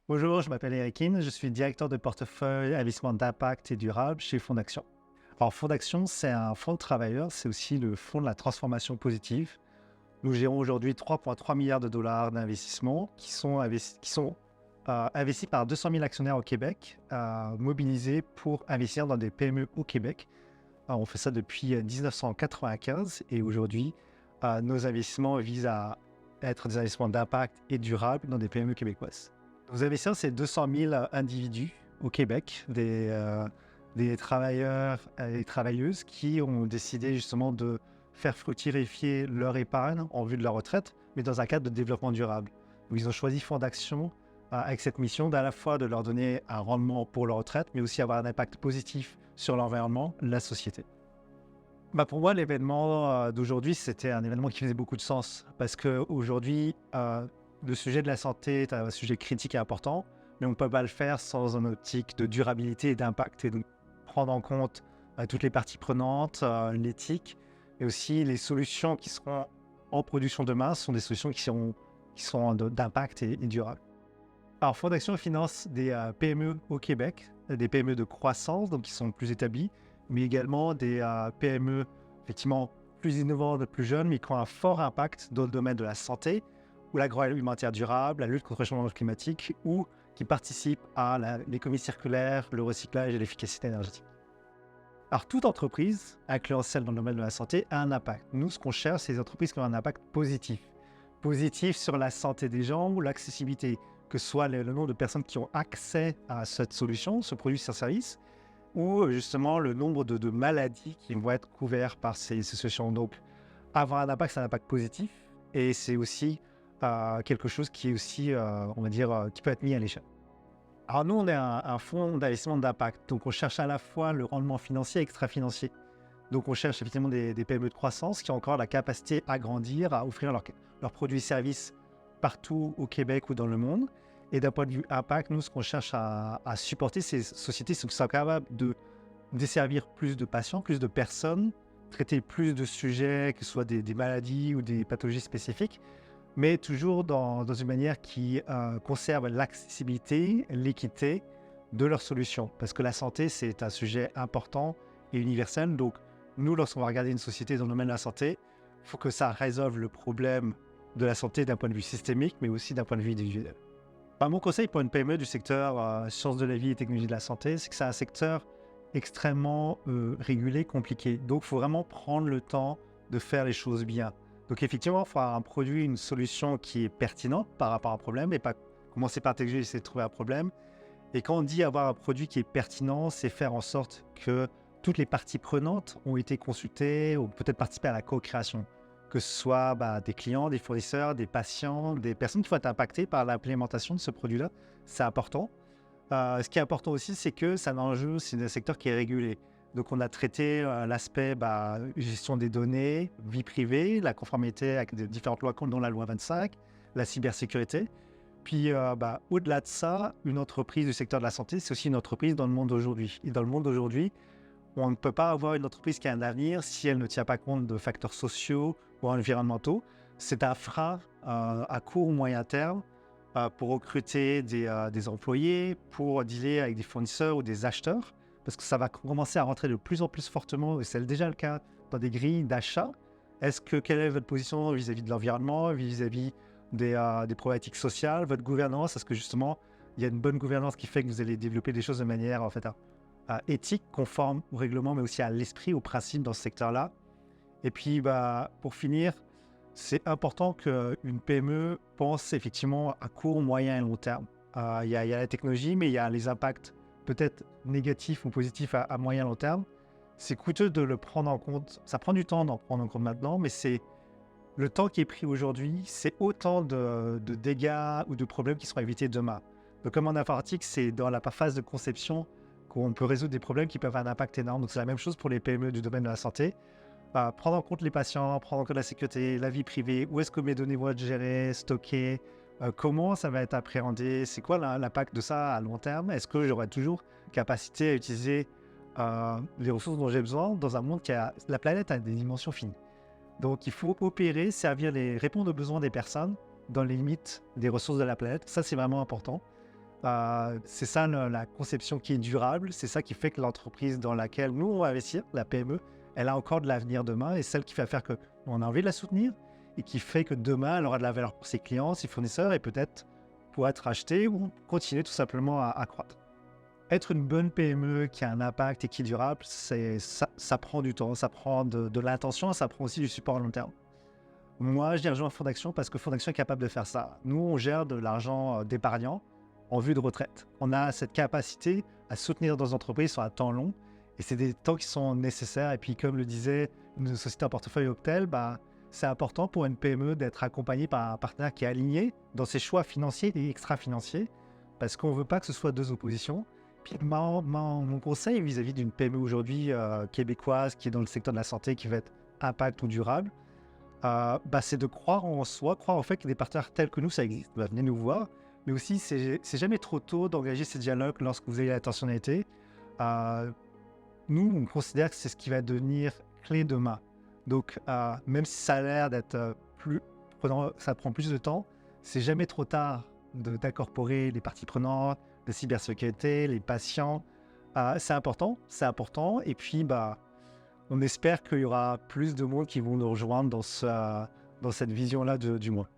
Bonjour, je m'appelle Erikine, je suis directeur de portefeuille investissement d'impact et durable chez Fondation. Alors Fondation, c'est un fonds de travailleurs, c'est aussi le fonds de la transformation positive. Nous gérons aujourd'hui 3,3 milliards de dollars d'investissements qui sont investis par 200 000 actionnaires au Québec, mobilisés pour investir dans des PME au Québec. On fait ça depuis 1995 et aujourd'hui, nos investissements visent à être des investissements d'impact et durables dans des PME québécoises. Nos investisseurs, c'est 200 000 individus au Québec, des travailleurs et travailleuses qui ont décidé justement de faire fructifier leur épargne en vue de leur retraite, mais dans un cadre de développement durable. Donc, ils ont choisi Fondation avec cette mission d'à la fois de leur donner un rendement pour leur retraite, mais aussi avoir un impact positif sur l'environnement, la société. Pour moi, l'événement d'aujourd'hui, c'était un événement qui faisait beaucoup de sens parce qu'aujourd'hui, le sujet de la santé est un sujet critique et important, mais on ne peut pas le faire sans une optique de durabilité et d'impact. Et donc, prendre en compte toutes les parties prenantes, l'éthique, et aussi les solutions qui seront en production demain sont des solutions qui sont d'impact et durables. Alors, Fondation finance des PME au Québec, des PME de croissance, donc qui sont plus établies, mais également des PME effectivement plus innovantes, plus jeunes, mais qui ont un fort impact dans le domaine de la santé, ou l'agroalimentaire durable, la lutte contre le changement climatique, ou qui participent à l'économie circulaire, le recyclage et l'efficacité énergétique. Alors, toute entreprise, incluant celle dans le domaine de la santé, a un impact. Nous, ce qu'on cherche, c'est des entreprises qui ont un impact positif. Positif sur la santé des gens ou l'accessibilité, que ce soit le nombre de personnes qui ont accès à cette solution, ce produit, ce service, ou justement le nombre de maladies qui vont être couvertes par ces solutions. Donc, avoir un impact, c'est un impact positif, et c'est aussi quelque chose qui est aussi, on va dire, qui peut être mis à l'échelle. Alors nous, on est un fonds d'investissement d'impact, donc on cherche à la fois le rendement financier et extra-financier. Donc on cherche effectivement des PME de croissance qui ont encore la capacité à grandir, à offrir leurs produits et services partout au Québec ou dans le monde. Et d'un point de vue impact, nous, ce qu'on cherche à supporter, ces sociétés qui sont capables de desservir plus de patients, plus de personnes, traiter plus de sujets, que ce soit des maladies ou des pathologies spécifiques, mais toujours dans une manière qui conserve l'accessibilité, l'équité de leurs solutions. Parce que la santé, c'est un sujet important et universel. Donc, nous, lorsqu'on va regarder une société dans le domaine de la santé, il faut que ça résolve le problème de la santé d'un point de vue systémique, mais aussi d'un point de vue individuel. Mon conseil pour une PME du secteur sciences de la vie et technologie de la santé, c'est que c'est un secteur extrêmement régulé, compliqué. Donc, il faut vraiment prendre le temps de faire les choses bien. Donc, effectivement, il faut avoir un produit, une solution qui est pertinente par rapport à un problème et pas commencer par essayer de trouver un problème. Et quand on dit avoir un produit qui est pertinent, c'est faire en sorte que toutes les parties prenantes ont été consultées ou peut-être participé à la co-création. Que ce soit des clients, des fournisseurs, des patients, des personnes qui vont être impactées par l'implémentation de ce produit-là, c'est important. Ce qui est important aussi, c'est que c'est un enjeu, c'est un secteur qui est régulé. Donc, on a traité l'aspect gestion des données, vie privée, la conformité avec différentes lois, dont la loi 25, la cybersécurité. Puis, au-delà de ça, une entreprise du secteur de la santé, c'est aussi une entreprise dans le monde d'aujourd'hui. Et dans le monde d'aujourd'hui, on ne peut pas avoir une entreprise qui a un avenir si elle ne tient pas compte de facteurs sociaux ou environnementaux. C'est un frein à court ou moyen terme pour recruter des employés, pour dealer avec des fournisseurs ou des acheteurs, parce que ça va commencer à rentrer de plus en plus fortement, et c'est déjà le cas dans des grilles d'achat. Quelle est votre position vis-à-vis de l'environnement, vis-à-vis des problématiques sociales, votre gouvernance? Est-ce que justement, il y a une bonne gouvernance qui fait que vous allez développer des choses de manière éthique, conforme au règlement, mais aussi à l'esprit, au principe dans ce secteur-là? Et puis, pour finir, c'est important qu'une PME pense effectivement à court, moyen et long terme. Il y a la technologie, mais il y a les impacts peut-être négatifs ou positifs à moyen et long terme. C'est coûteux de le prendre en compte. Ça prend du temps d'en prendre en compte maintenant, mais c'est le temps qui est pris aujourd'hui, c'est autant de dégâts ou de problèmes qui seront évités demain. Donc, comme en informatique, c'est dans la phase de conception qu'on peut résoudre des problèmes qui peuvent avoir un impact énorme. Donc, c'est la même chose pour les PME du domaine de la santé. Prendre en compte les patients, prendre en compte la sécurité, la vie privée, où est-ce que mes données vont être gérées, stockées, comment ça va être appréhendé, c'est quoi l'impact de ça à long terme? Est-ce que j'aurai toujours capacité à utiliser les ressources dont j'ai besoin dans un monde la planète a des dimensions finies. Donc il faut opérer, répondre aux besoins des personnes dans les limites des ressources de la planète. Ça, c'est vraiment important. C'est ça la conception qui est durable, c'est ça qui fait que l'entreprise dans laquelle nous on va investir, la PME, elle a encore de l'avenir demain et celle qui va faire qu'on a envie de la soutenir et qui fait que demain elle aura de la valeur pour ses clients, ses fournisseurs et peut-être pour être achetée ou continuer tout simplement à croître. Être une bonne PME qui a un impact et qui est durable, ça prend du temps, ça prend de l'intention, ça prend aussi du support à long terme. Moi, j'ai rejoint Fondation parce que Fondation est capable de faire ça. Nous, on gère de l'argent d'épargnants en vue de retraite. On a cette capacité à soutenir nos entreprises sur un temps long et c'est des temps qui sont nécessaires. Et puis, comme le disait une société en portefeuille Octel, c'est important pour une PME d'être accompagnée par un partenaire qui est aligné dans ses choix financiers et extra-financiers parce qu'on ne veut pas que ce soit deux oppositions. Puis mon conseil vis-à-vis d'une PME aujourd'hui québécoise qui est dans le secteur de la santé, qui va être impact ou durable, c'est de croire en soi, croire en fait que des partenaires tels que nous, ça existe. Venez nous voir. Mais aussi, c'est jamais trop tôt d'engager ces dialogues lorsque vous avez l'intentionnalité. Euh, Nous, on considère que c'est ce qui va devenir clé demain. Donc, même si ça a l'air d'être ça prend plus de temps, c'est jamais trop tard d'incorporer les parties prenantes, la cybersécurité, les patients. C'est important, c'est important. Et puis, on espère qu'il y aura plus de monde qui vont nous rejoindre dans cette vision-là du mois.